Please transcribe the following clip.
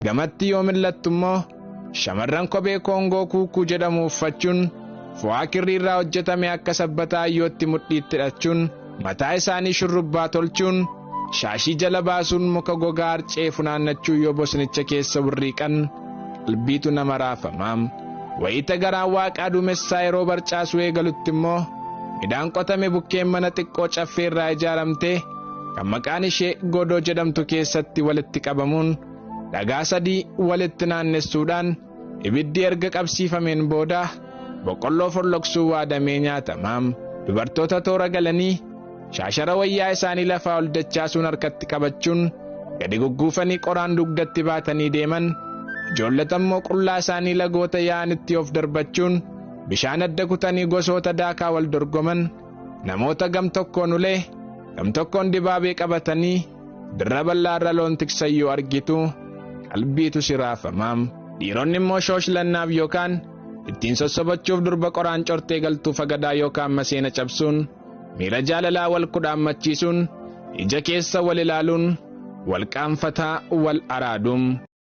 Gamatti yoo mil'attu immoo shamarran kophee Koongoo kuukuu jedhamu uffachuun fo'aa kirriirraa hojjetame akka sabbataa ayyootti mudhiitti hidhachuun mataa isaanii shurrubbaa tolchuun shaashii jala baasuun muka gogaa arcee funaannachuu yoo bosnicha keessa burriiqan qalbiitu nama raafamaam. Wayita garaan waaqaa duumessaa yeroo barcaasuu eegalutti immoo midhaan qotame bukkeen mana xiqqoo caffeerraa ijaaramtee kan maqaan ishee godoo jedhamtu keessatti walitti qabamuun dhagaa 3 walitti naannessuudhaan ibiddi erga qabsiifameen booda boqqolloo folloqsuu waadamee nyaatamaam. Dubartoota toora galanii shaashara wayyaa isaanii lafaa ol dachaasuun harkatti qabachuun gadi gugguufanii qoraan dugdatti baatanii deeman. Ijoollota immoo qullaa isaanii lagoota yaa'anitti of darbachuun bishaan adda kutanii gosoota daakaa wal dorgoman. Namoota gam tokkoon ulee gam tokkoon dibaabee qabatanii dirra bal'aarra loon tiksan yoo argitu qalbiitu si raafamaam. Dhiironni immoo shooshilannaaf yookaan ittiin sossobachuuf durba qoraan cortee galtuu fagadaa yookaan maseena cabsuun miira jaalalaa wal kudhaammachiisuun ija keessa wal ilaaluun wal qaanfataa wal araaduum.